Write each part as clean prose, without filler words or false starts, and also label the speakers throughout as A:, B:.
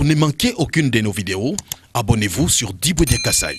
A: Pour ne manquer aucune de nos vidéos, abonnez-vous sur Diboudia Kassai.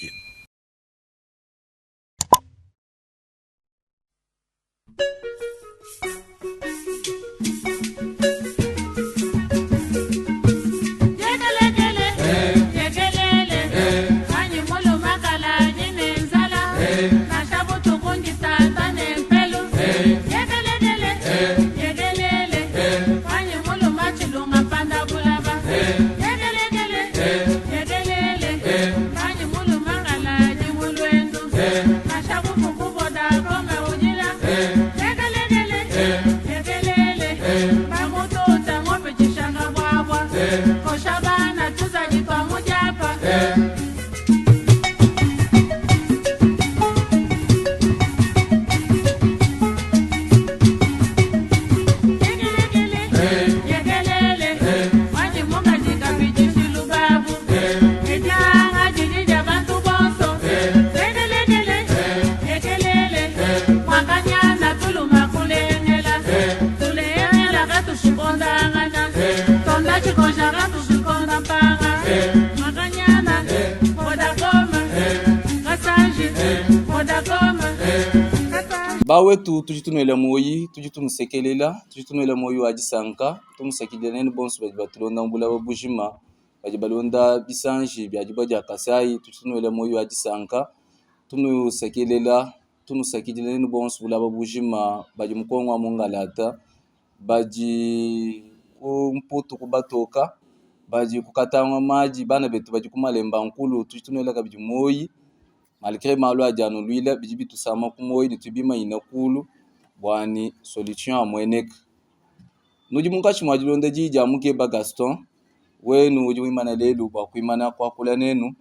B: Bawe tujitunu ele moyi tujitunu sekelela tujitunu ele moyi wa jisanka tumusekidene ni bonso bajibatulonda mbula babujima bajibalonda bisanji byajibaja kasai tujitunu ele moyi wa jisanka tunu sekelela tunu sekidene ni bonso bula babujima bajimukongwa mungalata baji umputu kubatoka baji kukatangwa maji bana betu baji kumalemba nkulu tujitunu ele kabiji moyi malgré malo ajano luila bijibi tusama kumoyi nitubima inakulu bwani solution amwenek nuji munkachi mwajilonde jija muke ba Gaston wenu uji wimana lelu bwa kuimana kwa kula nenu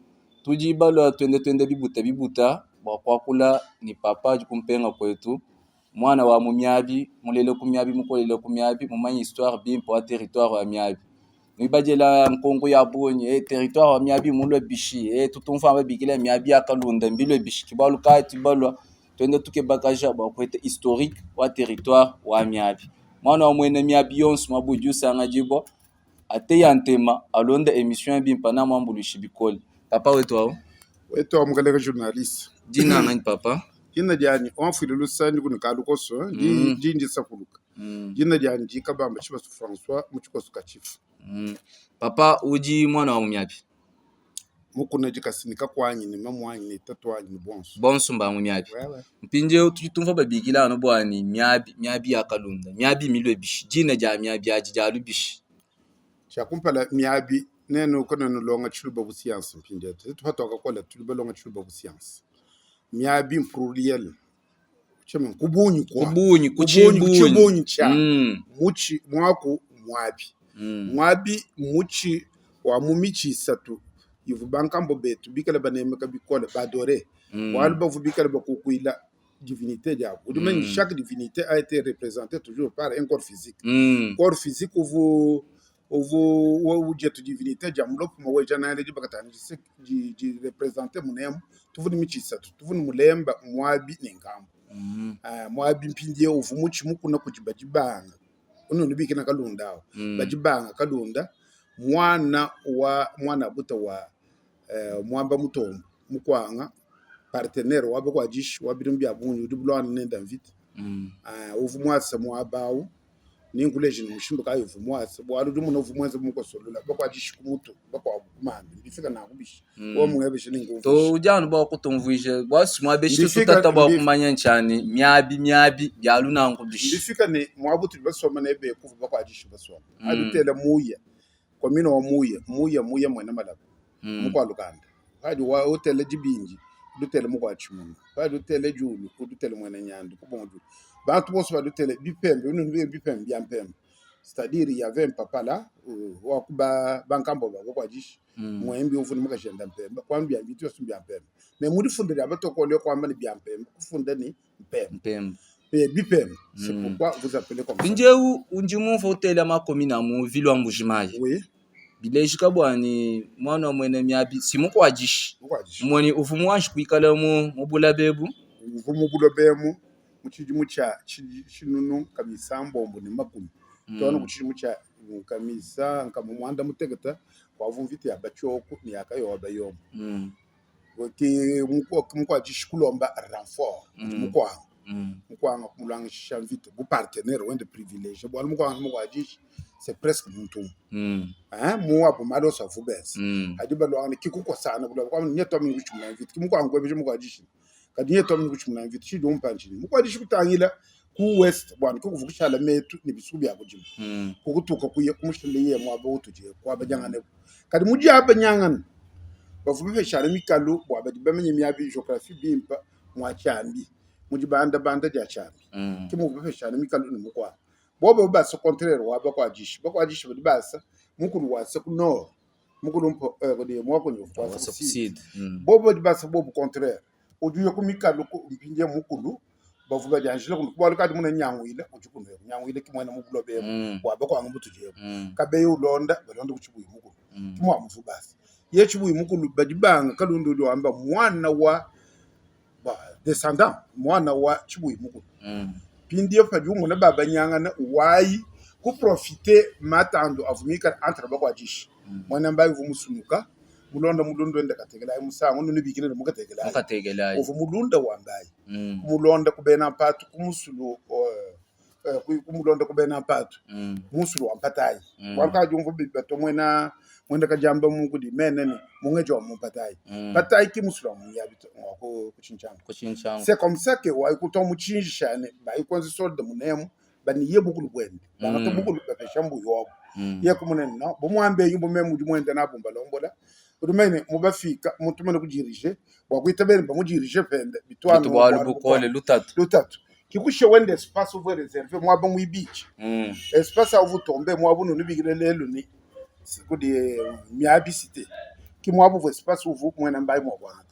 B: tuji balo twende bibuta bwa kwa kula ni papa jikumpenga kwetu mwana wa mumyabi mulele kumyabi mukolele kumyabi mumanyi histoire bimpo wa territoire wa myabi Nibajela nkongo ya bonye territoire wa miabi mulwe bishi tutumfa babikile miabi akalunda mbilwe bishi kibalu kati balwa twende tuke bagaja ba kwete historique wa territoire wa miabi mwana wa mwene miabi yonsu mabuju sanga jibo ate yantema alonda émission bimpa na mambulu shibikoli papa wetu
C: mgaleka journaliste
B: jina nani papa
C: jina jani onfile lusani kunikalukoso ndi safuluka jina jani jikabamba chibasu François muchikoso kachifu
B: papa uji mwana wa mumyabi
C: mukuna jikasinika kwanyi ni mamwanyi ni tatu wanyi ni
B: bonso mba mumyabi mpinje tujitumfa babikila no bwani myabi akalunda myabi milwe bishi jina ja myabi ajijalu bishi
C: chakumpala myabi neno kono no longa chuluba bu science mpinje tupatoka kola tuluba longa chuluba bu science myabi pluriel chema kubunyi kuchibunyi cha muchi mwaku mwabi mwabi muchi wa mumichi satu yivu bankambo betu bikala baneme kabikola badore walba vous bikala bakukuila divinité diabo chaque divinité a été représentée toujours par un corps physique corps physique vous jet divinité diamlo pour moi jana ndi bakatani di représenter munem tuvuni michi satu tuvuni mulemba mwabi nengambo mwabi mpindie uvu muchi mukuna kujibajibanga uno nibiki na kalunda bajibanga kalunda mwana buta wa mwamba mutombo mukwanga partenaire wabe kwa jish wabirumbya bunyu dubulwana nenda mvita uvu mwasa mwabawu ninguleje mushimbo kayo uvu mwasa bwalu dumuno uvu mwenza mukosolula bakwa jish kumuto bakwa kumanda ndifika na kubishi wo mwebeshe ningu
B: to ujanu ba kutumvuije bwasi mwabeshi tutata ba kumanya nchani myabi byaluna nkubishi
C: ndifika ni mwabutu basoma nebe kuva bakwa jish basoma adutela muya kwa mino wa muya mwena malako mukwa lukanda hadi wa hotel jibinji dutele mukwa chimungu hadi hotel julu dutele mwena nyandu kubonju bantu boso ba dutele bipembe unu bipembe byampembe c'est-à-dire il y avait un papa là wa kuba bankambo ba kwa jishi mwembi ufuni mukashenda mpembe kwambia bitu yasumbya mpembe mais muri fundira abatokole kwa mali byampembe kufunda ni mpembe bipembe c'est pourquoi vous appelez comme ça
B: binjeu unjimu hotel ama komina mu vilwa mbujimayi
C: oui
B: bileji kabwani mwana mwene myabi simuko ajishi mwani ufumu wanshi kuikala mu bulabebu
C: ufumu bulabebu muchijimu cha chinunu kamisambo mboni makumi tono kuchijimu cha kamisa nkama mwanda mutegeta kwa vumviti ya bachoko ni akayo abayom ki mukwa jishikulomba renfort mukwa kumulanga vite bu partenaire wende privilège bo mukwa jish c'est presque mutum mu apo malo sa vubes adiba lo an kikuko sana bulo kwa nyeto mi kuchumna vite kimukwa ngwe mukwa jish kadi nyeto mi kuchumna vite shi dum panchini mukwa jish kutangila ku west bwana ko kuvukushala metu ni bisubi yakujima kukutuka kuye kumushile ye mwabo utuje kwa bajangane kadi muji abanyangana bavume shale mikalu bwa badi bamenye miabi geographie bimpa mwa chambi muji banda ja chambi kimu vume shale mikalu ni mukwa bobo basa contraire wa bakwa jishi badi basa mukuru wa sekuno mukuru mpo badi mwako ni kwa succeed bobo badi basa bobo contraire ojuye ku mikalu ko mpinje mukuru bavuga janjile ku bwa kadi muna nyangwile ujukuno nyangwile kimwana mubulo be wa bakwa ngubutuje kabe ulonda balonda kuchibuye mukuru kimwa mvubasi yechibuye mukuru badibanga kalundu ndo amba mwana wa descendant mwana wa chibuye mukuru pindie fadi umuna baba nyanga na wayi ku profiter matando avumika entre bakwa jishi mwana mbayi vumusumuka mulonda mulundo enda kategela musango no nibikile mukategela uvu mulunda wambayi mulonda kubena patu kumusulu kumulonda kubena patu musulu wampatayi walka jumvu bibato mwena kajamba mungu di menene mungejo wampatayi patayi ki musulu muyabito ngako kuchinchanga c'est comme ça que wa ikuto muchinjishane ba ikonzi solde munemu bani yebukulu bwende banato bukulu bapeshambu yobo yekumune no bomwambe yumbo memu jumwende nabumba lombola urumene mubafika mutumene kujirije wakwita bamujirije pende bitwano
B: bukole
C: lutatu kikushe wende espace ouvert réservé mwaba mwibichi espace avutombe mwabu nubigire lelo ni sikudi miabisite ki mwabu espace uvu mwena mbayi mwabwana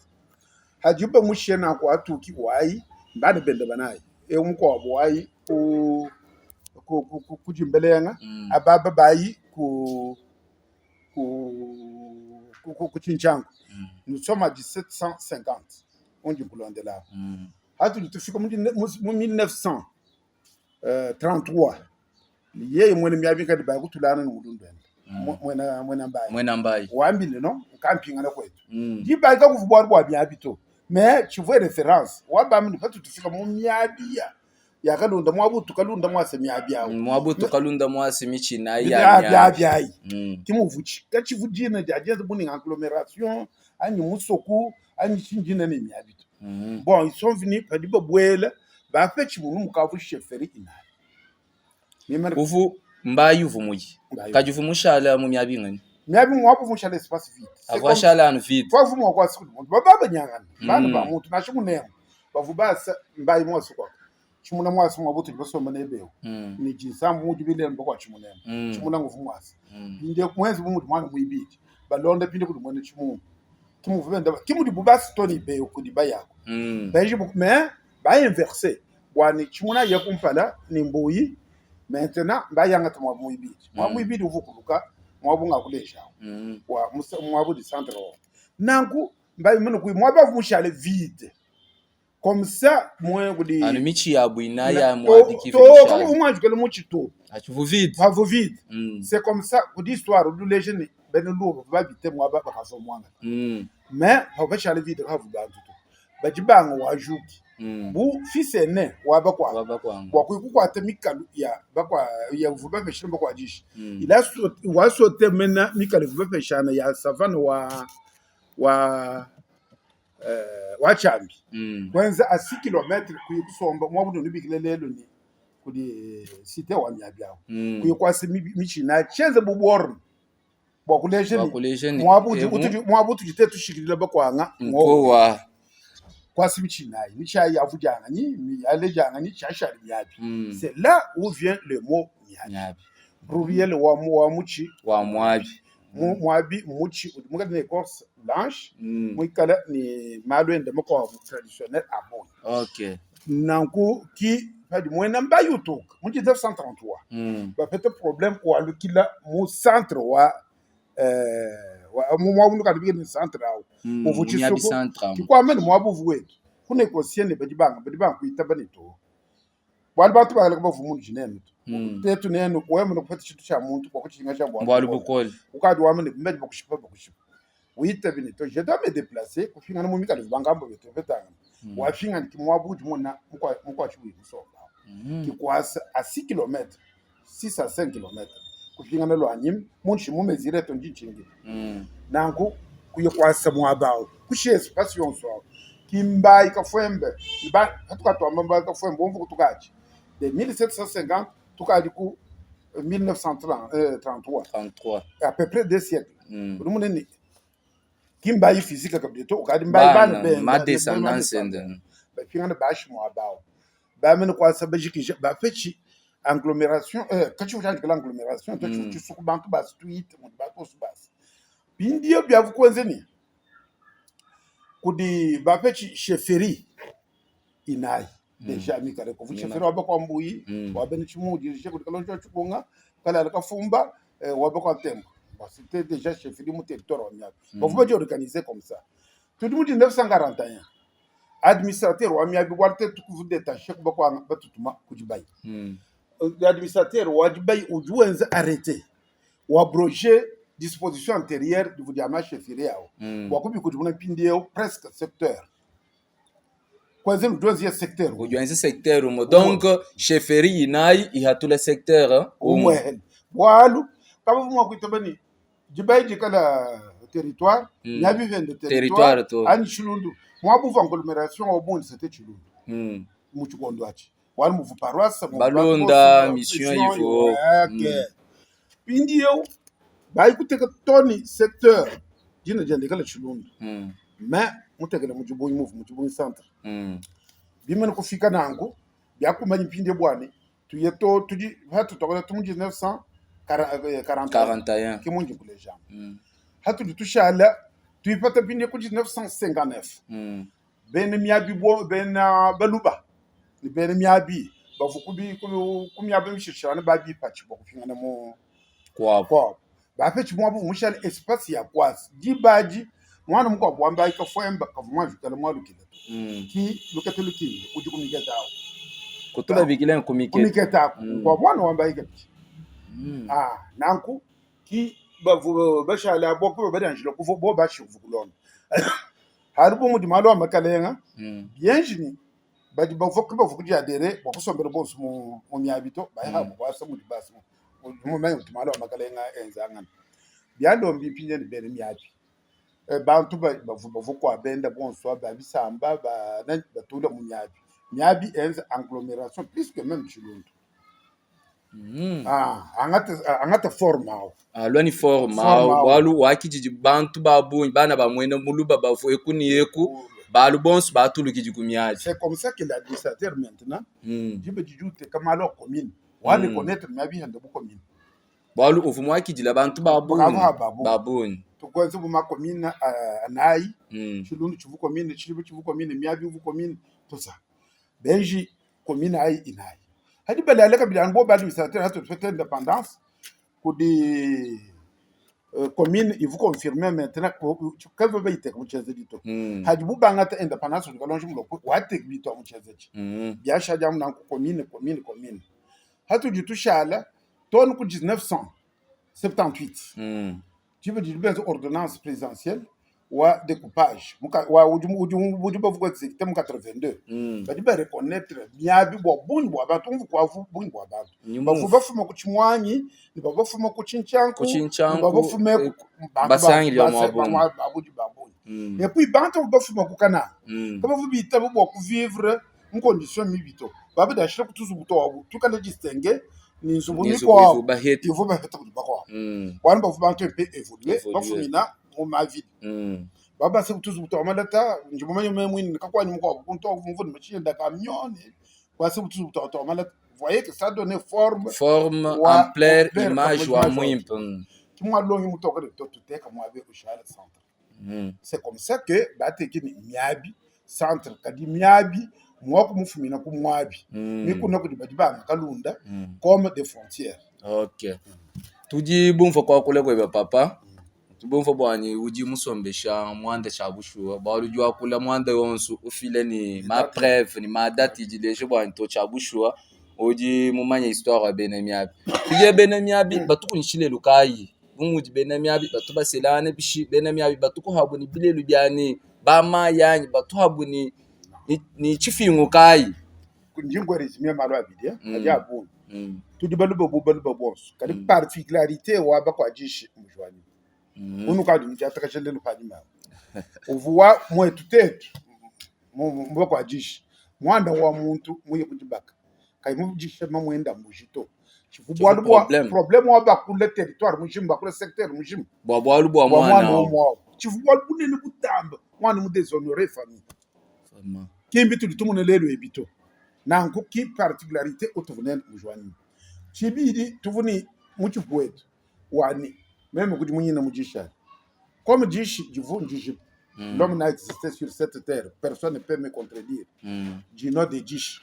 C: hajiba mushena kwa atuki wayi mbane bende banayi umko wayi ku kujimbelenga ababa bayi ku Chinchango. Nous sommes à 1750. On dit boulot de là. Hatu tufika mu 1933. Liye mwene miabika de bagu tulana n'ulundu. Mwena mbayi. Wambile no camping na kwetu. Jiba ka kuvubwa bwa miabito. Mais tu vois référence. Wabamni hatu tufika mu miabia. Ya kalunda mwabutu kalunda mwase miabia.
B: Mwabutu kalunda mwase michina ya.
C: Kimuvuchi kachivujina jajenze buni agglomération ani musoku ani chinjina ne miabito bon ils sont venus padiba bwela ba fechi bunu mukavu cheferi inali
B: uvu mbayi uvumuyi kajuvumushala mu miabingani
C: miabi mwabu vumushala espace vide
B: avashala anu vide
C: kwa vumu kwa siku baba nyangana bana ba muntu nashimunemo bavubasa mbayi mwasuko chimuna mwasi mwabutu libasoma nebeo ni jinsamu muji bile mbakwa chimunemo chimuna nguvumwasi inde mwezi bumuti mwana muibiti balonda pinde kuti mwene chimu kimuvenda kimudi bubasi toni beo kudi bayako baje mais ba inverser wani chimuna yakumpala ni mbuyi maintenant bayanga twa muibiti muibiti uvukuluka mwabunga kuleja wa mwabu di centre nangu mbayi meno ku mwabavu mushale vide comme ça moi gudi
B: anu michi ya buina ya mwadi
C: kifi to ko mwa jukele muchi to
B: achivu vide
C: c'est comme ça gudi histoire du légende ben lobo babite mwa ba kaso mwanga mais ba chale vide ha vubantu to bajibanga wajuki bu fils aîné wa bakwa kwa kukwata mikalu ya bakwa ya vuba peshana bakwa jishi ila sauté maintenant mikalu vuba peshana ya savane wa chambi kwenza a 6 km kuyikusomba mwabuno nibikile lelo ni kudi cité wa miabyao kuyikwasi michina chenze buborno bwa kulejeni mwabutu jitetu shikilile bakwanga
B: ngowa
C: kwasi michina avujanga ni alejanga ni chashari miabi c'est là où vient le mot miabi pluriel wa muchi
B: wa mwabi
C: mwabi muchi muka ni écorce blanche mwikala ni malwende moko traditionnel abon nanku ki fadi mwena mbayu tok mu 1933 ba pete problème ko alukila mu centre wa mwabu ka bigeni centre awo uvuchi soko ki kwa men mwabu vuwe kuna ko sienne badibanga kuitabane to bwali bantu bakala bavumundu chinene tetu neno wemwe nokupata chitu cha muntu kwa kuchinga cha
B: bwali bukoli
C: ukadi wamene kumedi bakushipa uite binito je dois me déplacer kufinga na mumika libangambo beto betanga wafinga ndimwabuti mona mukwa chiwi musomba kikwasa a 6 km 6 à 5 km kufinga na lwanyim munshi mumezire to njichingi nanku kuyekwasa mwabao kushi espace yonso kimba ikafwembe iba hatuka to mamba ikafwembe omvu kutukachi de 1750 tukadi ku 1933 à peu près 2 siècles umunene kimba yi physique kabito ukadi mba bana
B: ma descendance
C: ba fingana bashi mwabao ba mene kwa sabajiki ba fechi agglomération kachi utandi kala agglomération to chusuku bantu ba street mu ba ko subas bindio bya vukwenzeni kudi ba fechi chefferie inai deja mikale ko chefferie waba kwa mbuyi waba chimudi je kudi kalonjo chukunga kala ka fumba waba kwa tembo c'était déjà chefferie mu territoire wanyaka bavuba je organiser comme ça tout le monde 1941 administrateur wa miabi warte tukuvu détaché kuba kwa batutuma kujibai l'administrateur wa jibai ujuenza arrêté wa abroger disposition antérieure du vudama chefferie yao wa kubi kujuna pindeo presque secteur kwanza mdozi ya secteur
B: ujuenza secteur mo donc chefferie inai ihatula secteur
C: umwe walu kama vumwa kuitabani jibai jikala territoire nabi vende territoire ani chilundu mwabuva agglomération obundi c'était chilundu muchikondo achi wali muvu paroisse
B: balonda mission ivo
C: pindio bai kuteka toni secteur jina jende kala chilundu mais mutekele mujibonyi muvu mujibonyi centre bimene kufika nango byakumanyi pinde bwane tuyeto tuji hatu tokole tumuji 941 kimunji kule jam hatu tushala tuipata pinde ku 1959 ben miabi bo ben baluba ni ben miabi bavukubi kumyabe mishishana babi pachi bo kufingana mo kwa ba pechi mo bu mushal espace ya kwasi jibaji mwana mko bwamba ikafwemba kavumwa vikala mwa lukile ki lukatelukile ujikumiketa
B: kutula bikile
C: kumiketa kwa mwana wamba ikapi nanku ki bavu bashala boko badanjilo kuvo bo bashi vukulona haribo mu dimalo amakalenga bienjini badi bavuku bavukuja dere bakusombera bonso mu myabito bayaha kwasa mu dibasi mu mayo dimalo amakalenga enzangana byalo mbipinye ni bene myabi bantu bavuku abenda bonso babisamba batula mu myabi enza agglomération plus que même chilundu angata formao
B: lwani formao walu wakijiji bantu babunyi bana bamwene muluba bafu ekuni yeku balu bonso batulukiji kumyaji.
C: C'est comme ça que l'administrateur maintenant jibe jijute kama alors commune wa reconnaître myabi hande bu commune
B: walu ufumu wakijila bantu babunyi
C: tukwenze bu ma commune anai chilundu chivu commune chivu commune myabi vu commune tout ça benji commune ai inai hadi balala kabila ngo ba administrateur hatu fait indépendance pour des communes il vous confirmer maintenant que veut baiter comme cheze dito hadi bu bangata indépendance ngo longe mu lokwe wa tek bito mu cheze chi bia shaja mu nan commune hatu jitu shala ton ku 1978 tu veux dire ben ordonnance présidentielle wa découpage wa ujuba vuko exécuté mu 82 badi ba reconnaître miabi bo bunyi bo abantu mvu kwa vu bunyi bo abantu bafu bafuma ku chimwanyi ni bafuma ku chinchanko bafuma
B: basangi ya
C: mwabunyi et puis bantu bafuma ku kana kama vu bita bo ku vivre en condition mibito baba da shira kutuzu buto wabu tukale distinguer ni nzubuni kwa ivu ba heta ku bakwa wan bafu bantu pe évoluer bafumina mu mavi baba se kutuzu buto amalata njumanya mwini nikakwani mko kunto mvuni machine da camion kwa se kutuzu buto amalata voyez que ça donne forme
B: ampleur image wa mwimpo
C: kimwa longi mutoko de toteka mwabe ku shala centre c'est comme ça que bateki ni miabi centre kadi miabi mwako mufumina ku mwabi mikuna ku dibadibanga kalunda comme des frontières.
B: OK tuji bumfo kwa kule kwa papa tubumfo bwani uji musombesha mwanda chabushuwa balujwa kula mwanda yonsu ufile ni ma preuve ni ma date ijileje bwani to chabushuwa oji mumanya histoire ya bene miabi tuje bene miabi batuku nishile lukayi bumuji bene miabi batu baselane bishi bene miabi batuku habuni bilelu byani bama yanyi batu habuni ni chifingu kayi
C: kunjingo resume malo abide ajabu tudi baluba bonso kadi particularité wa bakwa jishi mujwani unu kadi mjata kashele lupani ma uvuwa mwetu tetu bakwa jishi mwanda wa muntu muye kujibaka kai mujisha mamwenda mujito chifubwa lubwa problem wa bakule territoire mujimba kule secteur mujimba
B: bwa lubwa mwana
C: chifubwa lubune ni butamba mwana mu déshonorer famille kimbi tudi tumune lelo ebito nangu ki particularité otuvunen mujwani chibidi tuvuni muchibwetu wani même kuti munyina mujisha comme jishi jivunjiji l'homme n'a existé sur cette terre personne ne peut me contredire jino de jishi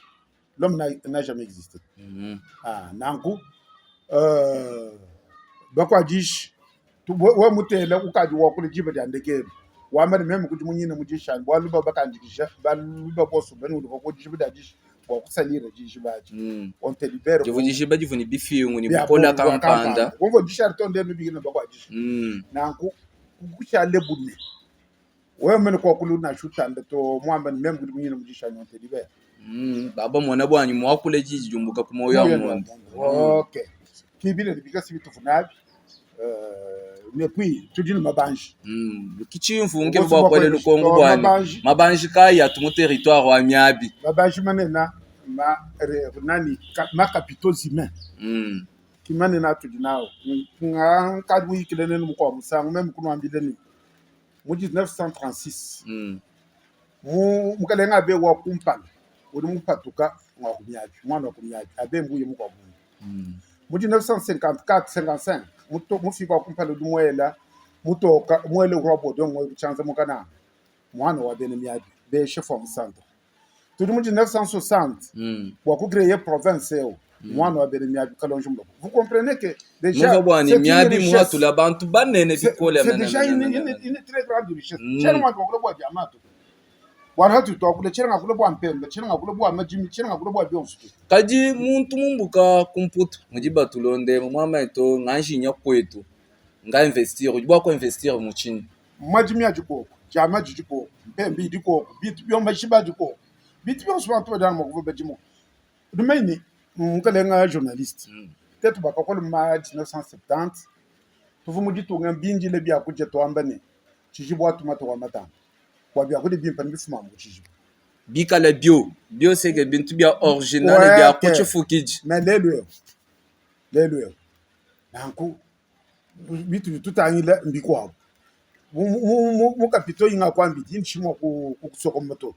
C: l'homme n'a jamais existé nangu bakwa jishi wa mutela ukaji wa kule jiba de andeke wa mari même kuti munyina mujisha wa luba bakanjikisha baluba bosu banu ko jiba da jishi kusalira jijibaji on te libère
B: jiba jivuni bifiungu ni bukola kampanda
C: wongo jishar tonde no bigina bakwa jishi nangu kushale bunne wewe mene kwa kuluna shutanda to mwamba même kuti munyina mujisha on te libère
B: baba mwana bwanyu mwakule jiji jumbuka ku moyo wa muntu
C: okay kibile bikasi bitufunabi ne puis tudine mabanji
B: kichimfu nge bwa kwele lukongo bwani mabanji kaya tumu territoire wa miabi
C: mabanji manena nani ma capitaux humains kimanena tudinao kadwi kilene mukwa musangu même kuno ambileni mu 1936 mukalenga be wa kumpana uri mupatuka mwa kumyaji mwana wa kumyaji abe mbuye mukwa bunyi mu 1954 55 mufika kumpana dumwela mutoka mwele robo dongo kuchanza mukana mwana wa bene miyaji be chef of centre tudi mu 1960 wa ku créer province yo mwana wa bene miyaji kalonje mbo vous comprenez que déjà
B: c'est miyabi muhatu la bantu banene bikole
C: c'est déjà une très grande richesse chama ko kwa jamato waratu to kule chirenga kule bwa mpembe chirenga kule bwa majimi chirenga kule bwa byonsu
B: kaji muntu mumbuka kumputu mujiba tulonde mwama eto nganjinya kwetu nga investir ujibwa ko investir mu chini
C: majimi ajiko jama jiko mpembe idiko bitu byomba shiba jiko bitu byonsu bantu badana mo kuva bajimo dumaini mukalenga journaliste tetu bakakole ma 1970 tuvu mujitunga mbinji le bya kuje to ambane chijibwa tumato wa matanga kwa bya kudi bimpa mbifuma muchijibu
B: bika la bio sege bintu bya original bya kuche fukiji
C: mais lelo nanku bitu tutangila mbikwa mu kapito inga kwambi inchimo ku kusoko moto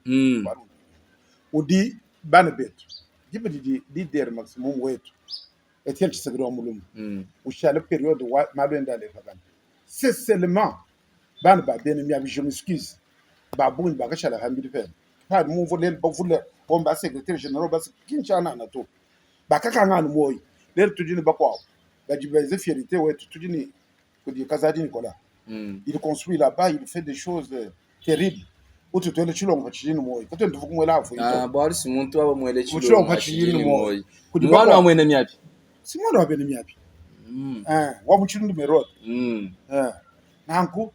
C: udi bana betu jibidi leader maximum wetu etiel tsegro mulum ushale période wa malwenda le babana c'est seulement bana ba bene mi abi je m'excuse babuni bakashala hambili phela phani muvuleli bavule bomba secrétaire général bas kinchana na to bakakangani moyi leri tujini bakwawo bajibaize fierté wetu tujini kudi kazadi Nicolas il construit là-bas il fait des choses terribles utu tole chilongo chini moyi kato ndivu kumwela afu
B: bwali simuntu aba mwele chilongo
C: chini moyi
B: kudi mwana wa mwene miapi
C: si mwana wa bene miapi wa muchirundu merod nanku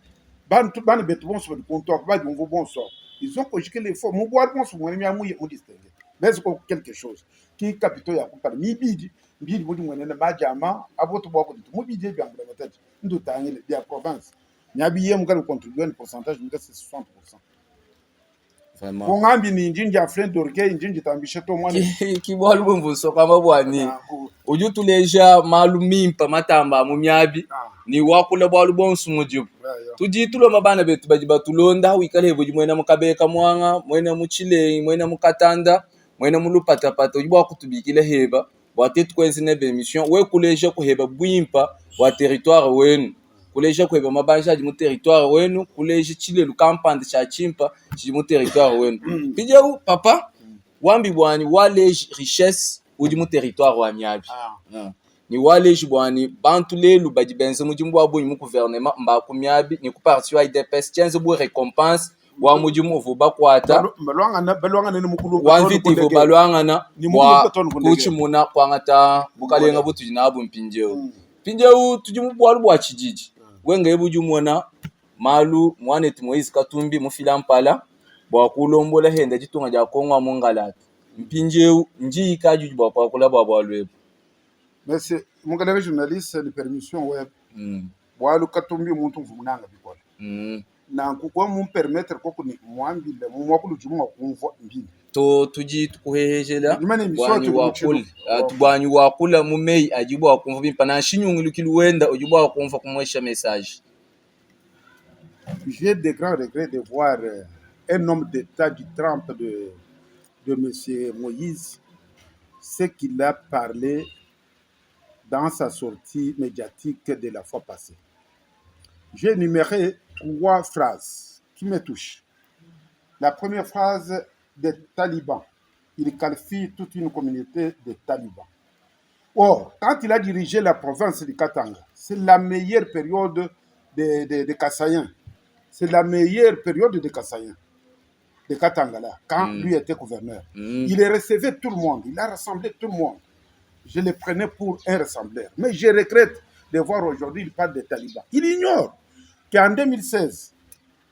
C: bana betu bonso de comptoir ba du bonso ils ont conjugué les formes boire bonso mwene mia mu distinguer mais ko quelque chose qui capito ya kupala mi bidi budi mwene na bajama aboto boko mu bidi bya ngula matati ndo tangile bya province nyabi yem ka contribuer un pourcentage de 60%.
B: Vraiment
C: ko ngambi ni njinja friend dorke njinja tambisha to mwana
B: ki bwalu bumvu so kama bwani ujutu leja malumimpa matamba mu myabi ni wakula bwalu bonsu mujibu tujitulo mabana betu bajiba tulonda wikale buji mwena mukabeka mwanga mwena muchile mwena mukatanda mwena mulupatapata ujibwa kutubikile heba watetu kwenzi nebe emission we kuleja kuheba bwimpa wa territoire wenu kuleja kuheba mabanja mu territoire wenu kuleja chile lukampande cha chimpa mu territoire wenu pijeru papa wambi bwani waleji richesse udi mu territoire wa miabi ni waleji bwani bantu lelu bajibenze mujimbu abunyi mu gouvernement mba ku miabi ni ku parti wa IDPS tienze bu récompense wa mujimu vo bakwata
C: balwanga ne mukulu
B: wa mviti vo balwanga na wa kuchi muna kwangata bukalenga butu jina bu mpinjeu pinjeu tujimu bwalu bwa chijiji wenga ebuju mona malu mwane Moise Katumbi mufila mpala bwa kulombola henda jitunga ja kongwa mongalata mpinjeu nji kaju bwa kwa kula bwa lwebu.
C: Mais mon galère journaliste de permission web bwalu Katumbi muntu mvunanga bikola na kukwa mu permettre ko kuni mwambile mu mwakulu jumu kumva mbili
B: to tuji tukuhehejela bwanyu wakula mumei ajibu wakumva bimpana shinyungilukilu wenda ojibu wakumva kumwesha message.
C: J'ai de grands regrets de voir un homme d'État du trempe de M. Moïse, ce qu'il a parlé dans sa sortie médiatique de la fois passée. J'ai énuméré 3 phrases qui me touchent. La première phrase des talibans. Il qualifie toute une communauté de talibans. Or, quand il a dirigé la province du Katanga, c'est la meilleure période de Kassaïen. C'est la meilleure période de Kassaïen, de Katanga, là, quand lui était gouverneur. Il recevait tout le monde, il a rassemblé tout le monde. Je le prenais pour un rassembleur. Mais je regrette de voir aujourd'hui, il parle des talibans. Il ignore qu'en 2016,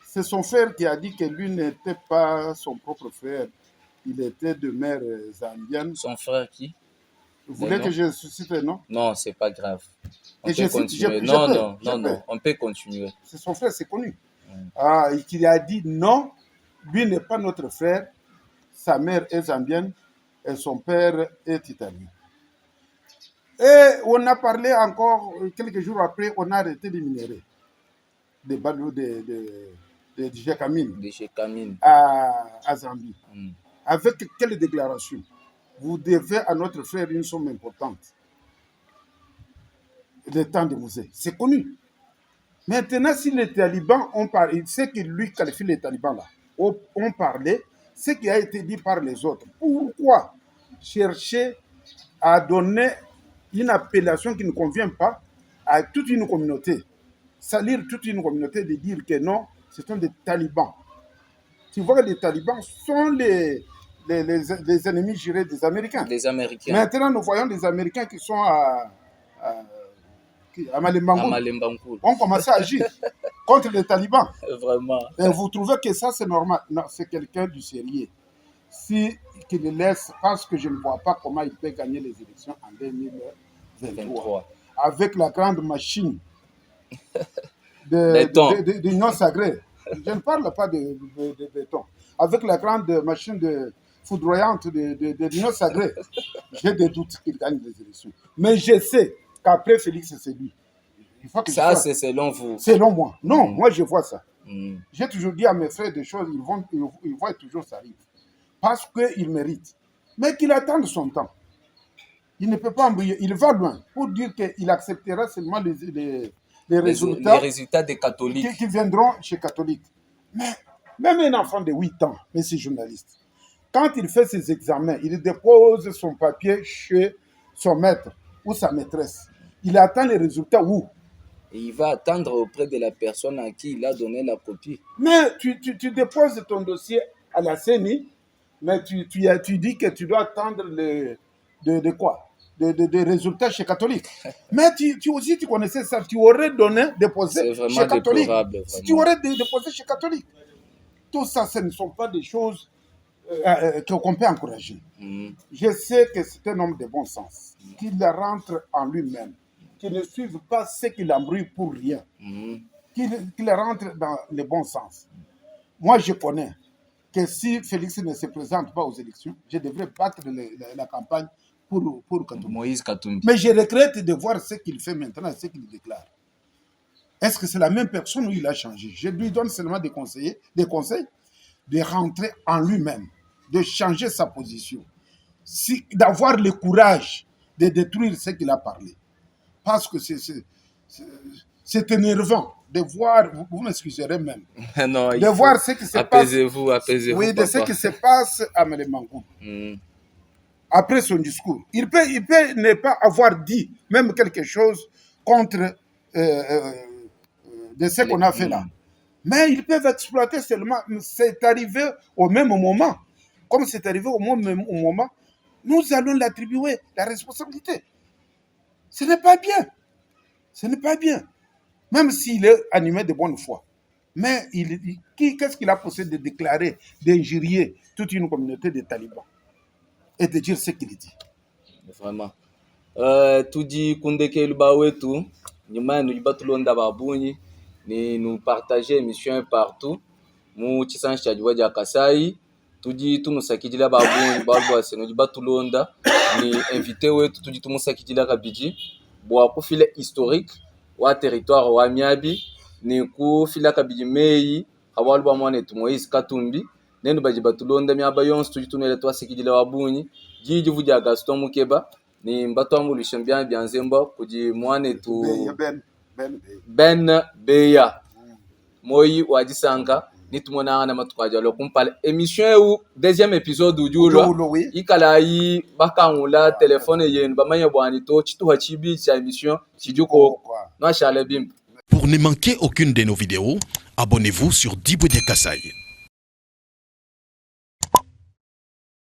C: c'est son frère qui a dit que lui n'était pas son propre frère. Il était de mère zambienne.
B: Son frère qui?
C: Vous voulez que je cite le nom?
B: Non, c'est pas grave. On
C: peut
B: continuer. Non, on peut continuer.
C: C'est son frère, c'est connu. Et qu'il a dit non, lui n'est pas notre frère. Sa mère est zambienne et son père est italien. Et on a parlé encore, quelques jours après, on a arrêté les minéraux. Des ballots de Djékamine à Zambie. Avec quelle déclaration? Vous devez à notre frère une somme importante. Le temps de musée. C'est connu. Maintenant, si les talibans ont parlé, c'est que lui qualifie les talibans là, ont parlé, ce qui a été dit par les autres. Pourquoi chercher à donner une appellation qui ne convient pas à toute une communauté? Salir toute une communauté de dire que non, ce sont des talibans. Tu vois que les talibans sont les ennemis jurés des Américains.
B: Des Américains.
C: Maintenant, nous voyons des Américains qui sont à Malembangoul. On commence à agir contre les talibans.
B: Vraiment.
C: Et vous trouvez que ça, c'est normal? Non, c'est quelqu'un du sérieux. Si qu'il le laisse, parce que je ne vois pas comment il peut gagner les élections en 2023. Avec la grande machine de l'Union sacrée. Je ne parle pas de béton. Avec la grande machine foudroyante de l'Union sacrée, j'ai des doutes qu'il gagne les élections. Mais je sais qu'après Félix, c'est lui. Il faut que
B: ça, c'est selon vous?
C: Selon moi. Non, moi, je vois ça. J'ai toujours dit à mes frères des choses, ils voient toujours ça arrive. Parce qu'ils méritent. Mais qu'il attende son temps. Il ne peut pas embrouiller. Il va loin pour dire qu'il acceptera seulement les résultats
B: des catholiques
C: qui viendront chez catholiques. Mais même un enfant de 8 ans, monsieur journaliste, quand il fait ses examens, il dépose son papier chez son maître ou sa maîtresse. Il attend les résultats où?
B: Et il va attendre auprès de la personne à qui il a donné la copie.
C: Mais tu déposes ton dossier à la CENI, mais tu dis que tu dois attendre de quoi? Des résultats chez catholique. Mais tu aussi, tu connaissais ça, tu aurais déposé chez catholique. Tu aurais déposé chez catholique. Tout ça, ce ne sont pas des choses qu'on peut encourager. Je sais que c'est un homme de bon sens, qu'il rentre en lui-même, qu'il ne suive pas ce qu'il embrouille pour rien, qu'il rentre dans le bon sens. Moi, je connais que si Félix ne se présente pas aux élections, je devrais battre la campagne pour
B: Moïse Katumbi.
C: Mais je regrette de voir ce qu'il fait maintenant, ce qu'il déclare. Est-ce que c'est la même personne ou il a changé? Je lui donne seulement des conseils de rentrer en lui-même, de changer sa position, d'avoir le courage de détruire ce qu'il a parlé. Parce que c'est énervant de voir, vous m'excuserez même,
B: non,
C: de voir ce qui se passe.
B: Apaisez-vous.
C: Oui, de ce qui se passe à Malembangoul. Après son discours. Il peut ne pas avoir dit même quelque chose contre de ce qu'on a fait là. Mais ils peuvent exploiter seulement. C'est arrivé au même moment. Comme c'est arrivé au même moment, nous allons l'attribuer la responsabilité. Ce n'est pas bien. Ce n'est pas bien. Même s'il est animé de bonne foi. Mais qu'est-ce qu'il a poussé de déclarer, d'injurier toute une communauté de talibans et de dire ce qu'il dit?
B: Vraiment. Tudi kundeke luba wetu nyuma nuliba tulonda babunyi ni nous partager émission partout mu chisanshi cha jiwa ja Kasai tudi tumusakidila babunyi balwa seno liba tulonda ni invité wetu tudi tumusakidila kabiji bwa kufile historique wa territoire wa Miabi ni kufila kabiji meyi hawalu ba mwana etu Moïse Katumbi nenu baji batulonda miaba yonse tudi tunele twasikidila babunyi jiji vuja Gaston Mukeba ni mbato lisho bien nzemba kuji mwane tu Ben Beya Moyi wajisanga nitumona na matukaja lo kumpala émission ou deuxième épisode ujulo ikala yi bakangula téléphone yenu bamanya bwani to chitu hachibi cha émission chijuko na chale bim.
A: Pour ne manquer aucune de nos vidéos, abonnez-vous sur Diboudia Kasai.